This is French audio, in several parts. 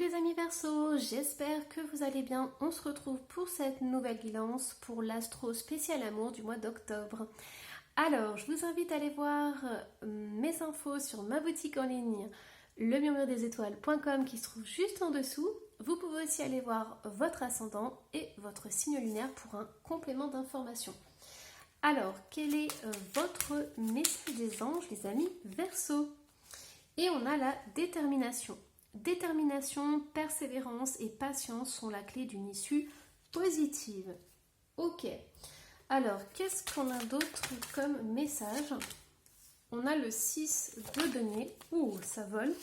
les amis Verseau, j'espère que vous allez bien. On se retrouve pour cette nouvelle guidance pour l'astro spécial amour du mois d'octobre. Alors, je vous invite à aller voir mes infos sur ma boutique en ligne, lemurmuredesétoiles.com qui se trouve juste en dessous. Vous pouvez aussi aller voir votre ascendant et votre signe lunaire pour un complément d'information. Alors, quel est votre message des anges, les amis Verseau? Et on a la détermination. Détermination, persévérance et patience sont la clé d'une issue positive. Ok. Alors, qu'est-ce qu'on a d'autre comme message? On a le 6 de denier. Ouh, ça vole.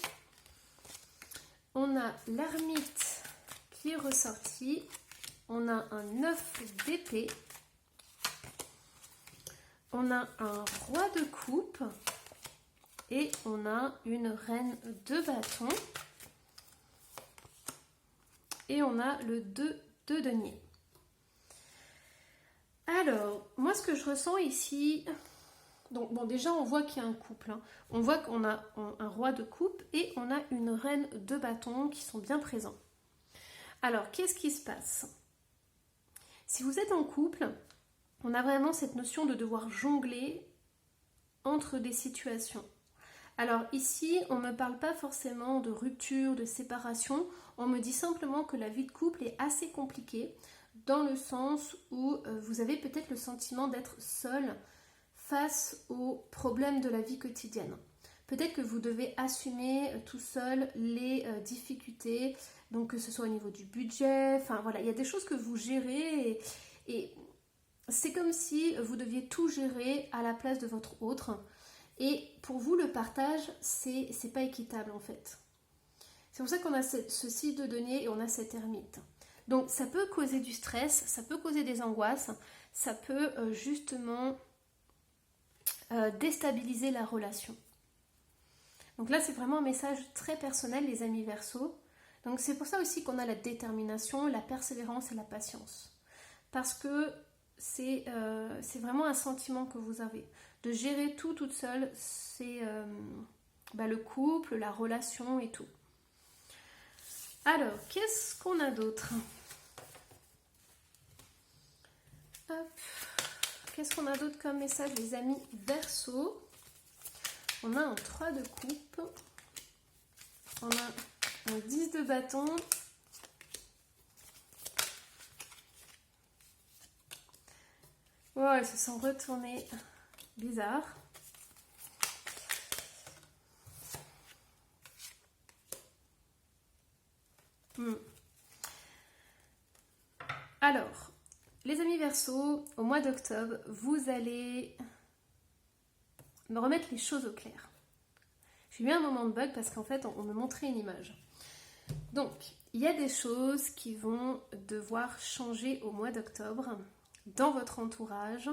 On a l'ermite qui est ressorti. On a un 9 d'épée. On a un roi de coupe. Et on a une reine de bâton. Et on a le 2 de denier. Alors, moi ce que je ressens ici, donc bon déjà on voit qu'il y a un couple, hein. On voit qu'on a un roi de coupe et on a une reine de bâton qui sont bien présents. Alors, qu'est-ce qui se passe? Si vous êtes en couple, on a vraiment cette notion de devoir jongler entre des situations. Alors ici, on ne me parle pas forcément de rupture, de séparation, on me dit simplement que la vie de couple est assez compliquée dans le sens où vous avez peut-être le sentiment d'être seul face aux problèmes de la vie quotidienne. Peut-être que vous devez assumer tout seul les difficultés, donc que ce soit au niveau du budget, enfin voilà, il y a des choses que vous gérez et c'est comme si vous deviez tout gérer à la place de votre autre. Et pour vous, le partage, c'est pas équitable en fait. C'est pour ça qu'on a ce 6 de denier et on a cette ermite. Donc ça peut causer du stress, ça peut causer des angoisses, ça peut justement déstabiliser la relation. Donc là, c'est vraiment un message très personnel, les amis Verseau. Donc c'est pour ça aussi qu'on a la détermination, la persévérance et la patience. Parce que c'est vraiment un sentiment que vous avez. De gérer tout toute seule, c'est le couple, la relation et tout. Alors, qu'est-ce qu'on a d'autre? Qu'est-ce qu'on a d'autre comme message, les amis Verseau? On a un 3 de coupe. On a un 10 de bâton. Oh, elles se sont retournées. Bizarre. Alors, les amis Verseau, au mois d'octobre, vous allez me remettre les choses au clair. J'ai eu un moment de bug parce qu'en fait, on me montrait une image. Donc, il y a des choses qui vont devoir changer au mois d'octobre dans votre entourage.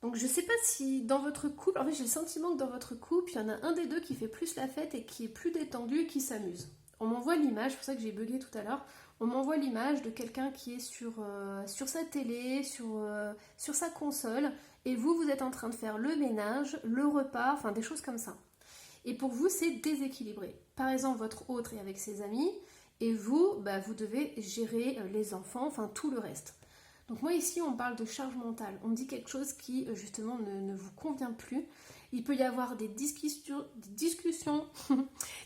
Donc je ne sais pas si dans votre couple, en fait j'ai le sentiment que dans votre couple, il y en a un des deux qui fait plus la fête et qui est plus détendu et qui s'amuse. On m'envoie l'image, c'est pour ça que j'ai bugué tout à l'heure, on m'envoie l'image de quelqu'un qui est sur sa télé, sur sa console, et vous êtes en train de faire le ménage, le repas, enfin des choses comme ça. Et pour vous, c'est déséquilibré. Par exemple, votre autre est avec ses amis, et vous, vous devez gérer les enfants, enfin tout le reste. Donc moi ici on parle de charge mentale, on me dit quelque chose qui justement ne vous convient plus. Il peut y avoir des discussions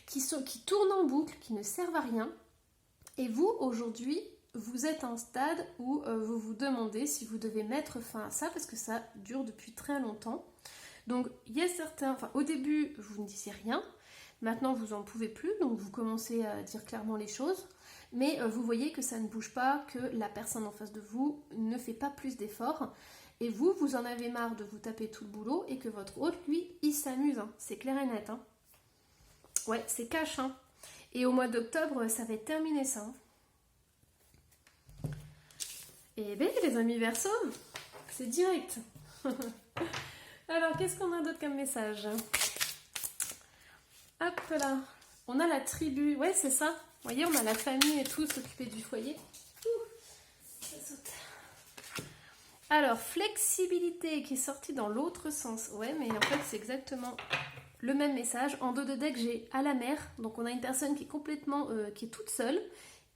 qui tournent en boucle, qui ne servent à rien. Et vous aujourd'hui, vous êtes à un stade où vous vous demandez si vous devez mettre fin à ça parce que ça dure depuis très longtemps. Donc il y a certains, au début vous ne disiez rien, maintenant vous n'en pouvez plus, donc vous commencez à dire clairement les choses. Mais vous voyez que ça ne bouge pas, que la personne en face de vous ne fait pas plus d'efforts. Et vous en avez marre de vous taper tout le boulot et que votre hôte, lui, il s'amuse. Hein. C'est clair et net. Hein. Ouais, c'est cash. Hein. Et au mois d'octobre, ça va être terminé ça. Hein. Et bien, les amis Verseau, c'est direct. Alors, qu'est-ce qu'on a d'autre comme message? Hop là. On a la tribu. Ouais, c'est ça. Vous voyez, on a la famille et tout, s'occuper du foyer. Ça saute. Alors, flexibilité qui est sortie dans l'autre sens. Ouais, mais en fait, c'est exactement le même message. En dos de deck, j'ai à la mer. Donc on a une personne qui est complètement, qui est toute seule,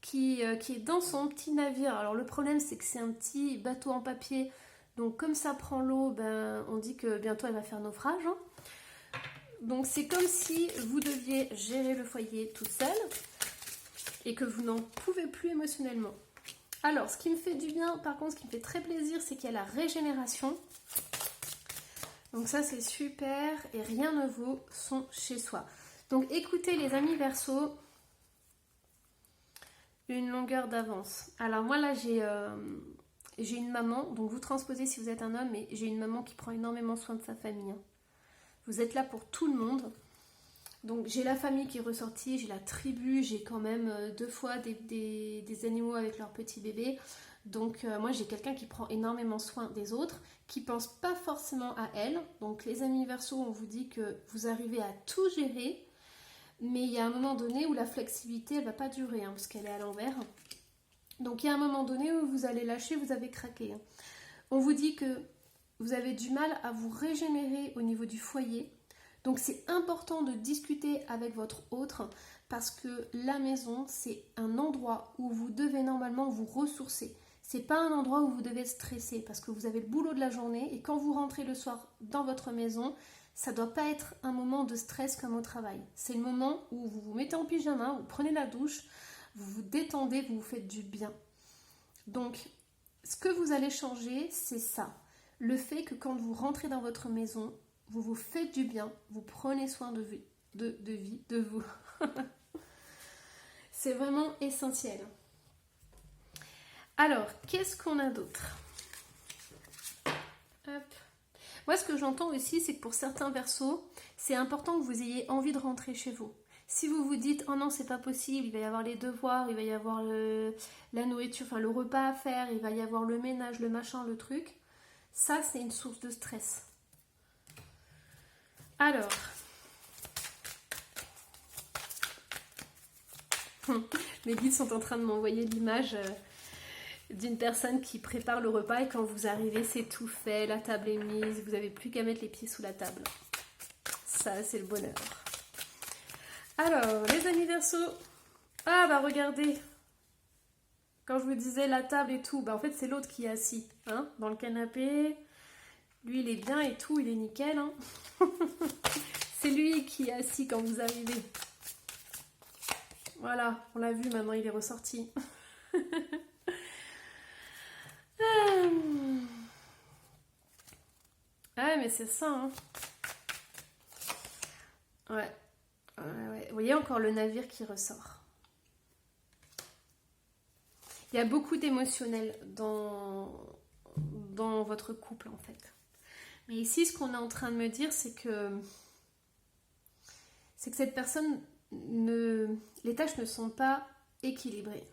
qui est dans son petit navire. Alors le problème, c'est que c'est un petit bateau en papier. Donc comme ça prend l'eau, ben, on dit que bientôt elle va faire naufrage. Hein. Donc c'est comme si vous deviez gérer le foyer tout seul et que vous n'en pouvez plus émotionnellement. Alors, ce qui me fait du bien, par contre, ce qui me fait très plaisir, c'est qu'il y a la régénération. Donc ça, c'est super et rien ne vaut son chez soi. Donc écoutez les amis Verseau, une longueur d'avance. Alors moi là, j'ai une maman, donc vous transposez si vous êtes un homme, mais j'ai une maman qui prend énormément soin de sa famille. Hein. Vous êtes là pour tout le monde. Donc j'ai la famille qui est ressortie, j'ai la tribu, j'ai quand même 2 fois des animaux avec leurs petits bébés. Donc moi j'ai quelqu'un qui prend énormément soin des autres, qui pense pas forcément à elle. Donc les amis Verseau, on vous dit que vous arrivez à tout gérer, mais il y a un moment donné où la flexibilité elle va pas durer, hein, parce qu'elle est à l'envers. Donc il y a un moment donné où vous allez lâcher, vous avez craqué. Hein. On vous dit que vous avez du mal à vous régénérer au niveau du foyer. Donc c'est important de discuter avec votre autre parce que la maison, c'est un endroit où vous devez normalement vous ressourcer. C'est pas un endroit où vous devez stresser parce que vous avez le boulot de la journée et quand vous rentrez le soir dans votre maison, ça doit pas être un moment de stress comme au travail. C'est le moment où vous vous mettez en pyjama, vous prenez la douche, vous vous détendez, vous vous faites du bien. Donc, ce que vous allez changer, c'est ça. Le fait que quand vous rentrez dans votre maison, vous vous faites du bien, vous prenez soin de vous. C'est vraiment essentiel. Alors, qu'est-ce qu'on a d'autre? Hop. Moi, ce que j'entends aussi, c'est que pour certains Verseaux, c'est important que vous ayez envie de rentrer chez vous. Si vous vous dites, oh non, c'est pas possible, il va y avoir les devoirs, il va y avoir la nourriture, enfin le repas à faire, il va y avoir le ménage, le machin, le truc, ça, c'est une source de stress. Alors, mes guides sont en train de m'envoyer l'image d'une personne qui prépare le repas et quand vous arrivez, c'est tout fait, la table est mise, vous n'avez plus qu'à mettre les pieds sous la table. Ça, c'est le bonheur. Alors, les amis Verseaux, ah bah regardez, quand je vous disais la table et tout, bah en fait c'est l'autre qui est assis, hein, dans le canapé. Lui, il est bien et tout, il est nickel. Hein. C'est lui qui est assis quand vous arrivez. Voilà, on l'a vu, maintenant il est ressorti. Ah, mais c'est ça. Hein. Ouais. Vous voyez encore le navire qui ressort. Il y a beaucoup d'émotionnel dans votre couple, en fait. Mais ici, ce qu'on est en train de me dire, c'est que cette personne, les tâches ne sont pas équilibrées.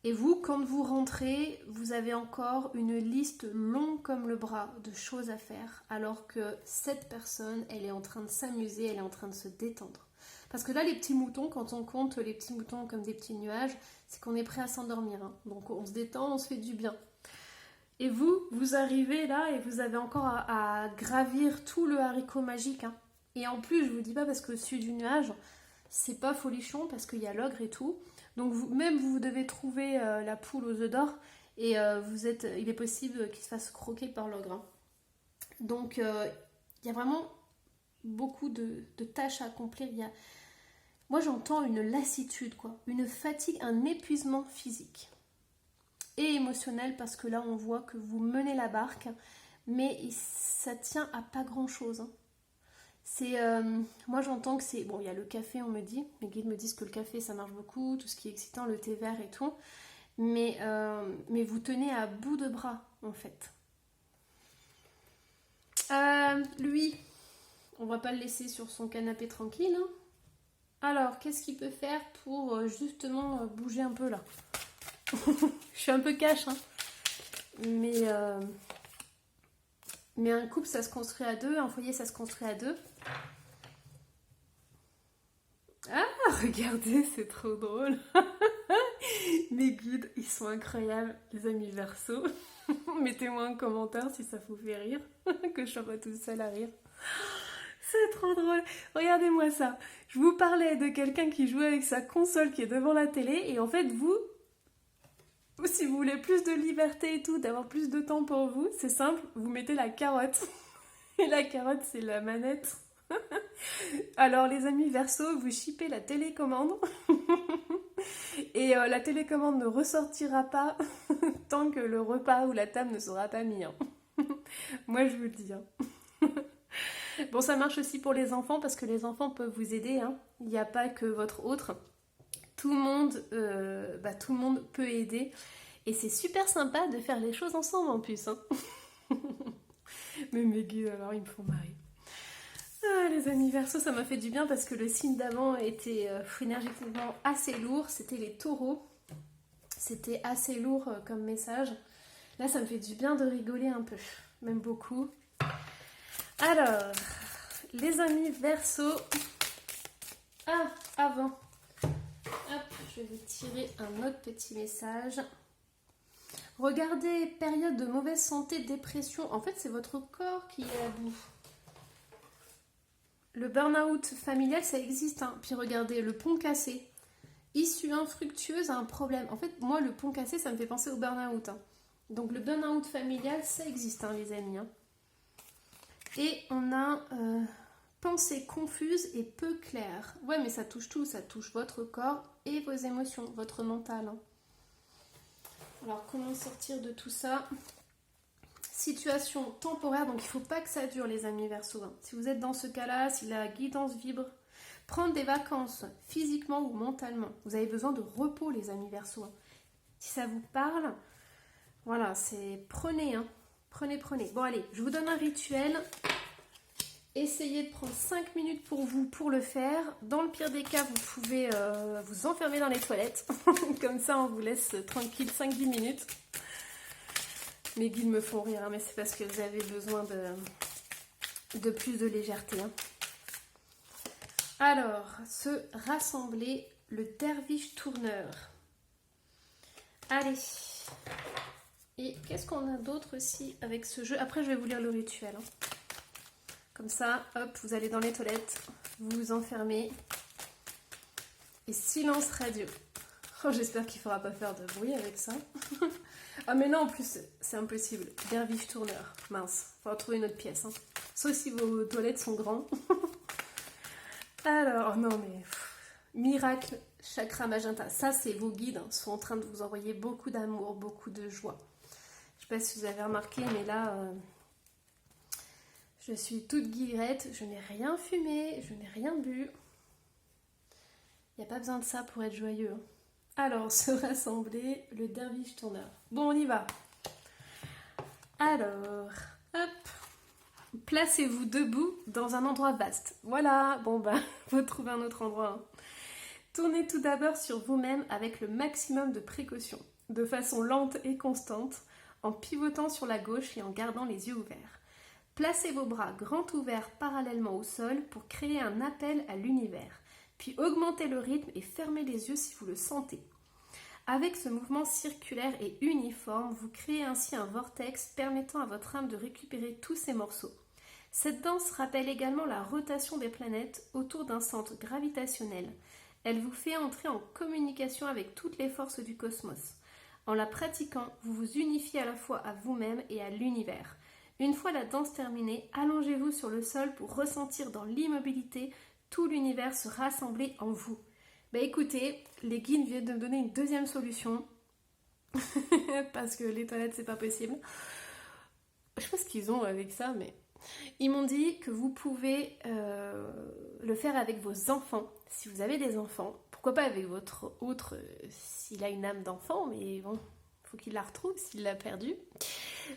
Et vous, quand vous rentrez, vous avez encore une liste longue comme le bras de choses à faire, alors que cette personne, elle est en train de s'amuser, elle est en train de se détendre. Parce que là, les petits moutons, quand on compte les petits moutons comme des petits nuages, c'est qu'on est prêt à s'endormir. Hein. Donc on se détend, on se fait du bien. Et vous arrivez là et vous avez encore à gravir tout le haricot magique. Hein. Et en plus, je vous dis pas parce qu'au-dessus du nuage, c'est pas folichon parce qu'il y a l'ogre et tout. Donc vous devez trouver la poule aux œufs d'or et il est possible qu'il se fasse croquer par l'ogre. Hein. Donc il y a vraiment beaucoup de tâches à accomplir. Moi j'entends une lassitude, quoi, une fatigue, un épuisement physique et émotionnel parce que là on voit que vous menez la barque, mais ça tient à pas grand chose. Hein. Moi j'entends que c'est... Bon, il y a le café, on me dit, mes guides me disent que le café ça marche beaucoup, tout ce qui est excitant, le thé vert et tout, mais vous tenez à bout de bras en fait. Lui, on va pas le laisser sur son canapé tranquille. Hein. Alors, qu'est-ce qu'il peut faire pour justement bouger un peu là? Je suis un peu cash, hein. Mais un couple ça se construit à deux, un foyer ça se construit à deux. Ah, regardez, c'est trop drôle. Mes guides, ils sont incroyables, les amis Verseau. Mettez-moi un commentaire si ça vous fait rire, que je sois pas toute seule à rire. C'est trop drôle. Regardez-moi ça. Je vous parlais de quelqu'un qui jouait avec sa console qui est devant la télé et en fait vous, si vous voulez plus de liberté et tout, d'avoir plus de temps pour vous, c'est simple, vous mettez la carotte. Et la carotte, c'est la manette. Alors les amis Verseau, vous shippez la télécommande. Et la télécommande ne ressortira pas tant que le repas ou la table ne sera pas mis. Hein. Moi je vous le dis. Hein. Bon, ça marche aussi pour les enfants parce que les enfants peuvent vous aider. Hein. Il n'y a pas que votre autre. Tout le monde peut aider. Et c'est super sympa de faire les choses ensemble en plus. Hein. Mais mes guides, alors, ils me font marrer. Ah, les amis Verseau, ça m'a fait du bien parce que le signe d'avant était énergétiquement assez lourd. C'était les taureaux. C'était assez lourd comme message. Là, ça me fait du bien de rigoler un peu. Même beaucoup. Alors, les amis Verseau. Ah, avant. Hop, je vais vous tirer un autre petit message. Regardez, période de mauvaise santé, dépression. En fait, c'est votre corps qui est à bout. Le burn-out familial, ça existe. Hein. Puis regardez, le pont cassé. Issue infructueuse à un problème. En fait, moi, le pont cassé, ça me fait penser au burn-out. Hein. Donc, le burn-out familial, ça existe, hein, les amis. Hein. Et on a pensée confuse et peu claire. Ouais, mais ça touche tout. Ça touche votre corps et vos émotions, votre mental. Hein. Alors, comment sortir de tout ça ? Situation temporaire, donc il ne faut pas que ça dure, les amis Verseau. Hein. Si vous êtes dans ce cas-là, si la guidance vibre, prendre des vacances physiquement ou mentalement. Vous avez besoin de repos, les amis Verseau. Hein. Si ça vous parle, voilà, c'est prenez, hein. Prenez. Bon, allez, je vous donne un rituel. Essayez de prendre 5 minutes pour vous pour le faire. Dans le pire des cas, vous pouvez vous enfermer dans les toilettes. Comme ça, on vous laisse tranquille 5-10 minutes. Mes guides me font rire, hein, mais c'est parce que vous avez besoin de plus de légèreté. Hein. Alors, se rassembler, le derviche tourneur. Allez. Et qu'est-ce qu'on a d'autre aussi avec ce jeu ? Après, je vais vous lire le rituel. Hein. Comme ça, hop, vous allez dans les toilettes, vous vous enfermez. Et silence radio. Oh, j'espère qu'il ne faudra pas faire de bruit avec ça. Ah mais non, en plus, c'est impossible. Derviche tourneur. Mince, il faudra trouver une autre pièce. Hein. Sauf si vos toilettes sont grands. Alors, non mais... Miracle, chakra magenta. Ça, c'est vos guides. Hein, sont en train de vous envoyer beaucoup d'amour, beaucoup de joie. Je ne sais pas si vous avez remarqué, mais là... je suis toute guillerette. Je n'ai rien fumé, je n'ai rien bu. Il n'y a pas besoin de ça pour être joyeux. Hein. Alors, se rassembler, le derviche tourneur. Bon, on y va. Alors, hop. Placez-vous debout dans un endroit vaste. Voilà, bon bah, faut trouver un autre endroit. Hein. Tournez tout d'abord sur vous-même avec le maximum de précaution, de façon lente et constante, en pivotant sur la gauche et en gardant les yeux ouverts. Placez vos bras grands ouverts parallèlement au sol pour créer un appel à l'univers. Puis augmentez le rythme et fermez les yeux si vous le sentez. Avec ce mouvement circulaire et uniforme, vous créez ainsi un vortex permettant à votre âme de récupérer tous ces morceaux. Cette danse rappelle également la rotation des planètes autour d'un centre gravitationnel. Elle vous fait entrer en communication avec toutes les forces du cosmos. En la pratiquant, vous vous unifiez à la fois à vous-même et à l'univers. Une fois la danse terminée, allongez-vous sur le sol pour ressentir dans l'immobilité tout l'univers se rassembler en vous. Bah écoutez, les guides viennent de me donner une deuxième solution. Parce que les toilettes, c'est pas possible. Je sais pas ce qu'ils ont avec ça, mais... Ils m'ont dit que vous pouvez le faire avec vos enfants. Si vous avez des enfants, pourquoi pas avec votre autre, s'il a une âme d'enfant, mais bon... faut qu'il la retrouve s'il l'a perdue.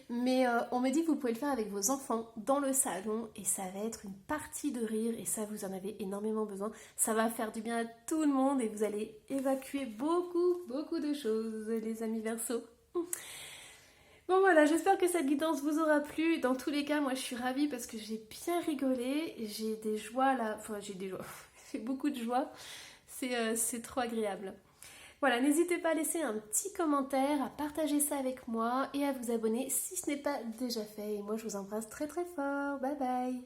Mais on me dit que vous pouvez le faire avec vos enfants dans le salon et ça va être une partie de rire et ça vous en avez énormément besoin. Ça va faire du bien à tout le monde et vous allez évacuer beaucoup de choses, les amis Verseau. Bon voilà, j'espère que cette guidance vous aura plu. Dans tous les cas, moi je suis ravie parce que j'ai bien rigolé. J'ai des joies là, enfin j'ai des joies, j'ai beaucoup de joie. C'est trop agréable. Voilà, n'hésitez pas à laisser un petit commentaire, à partager ça avec moi et à vous abonner si ce n'est pas déjà fait. Et moi, je vous embrasse très fort. Bye bye.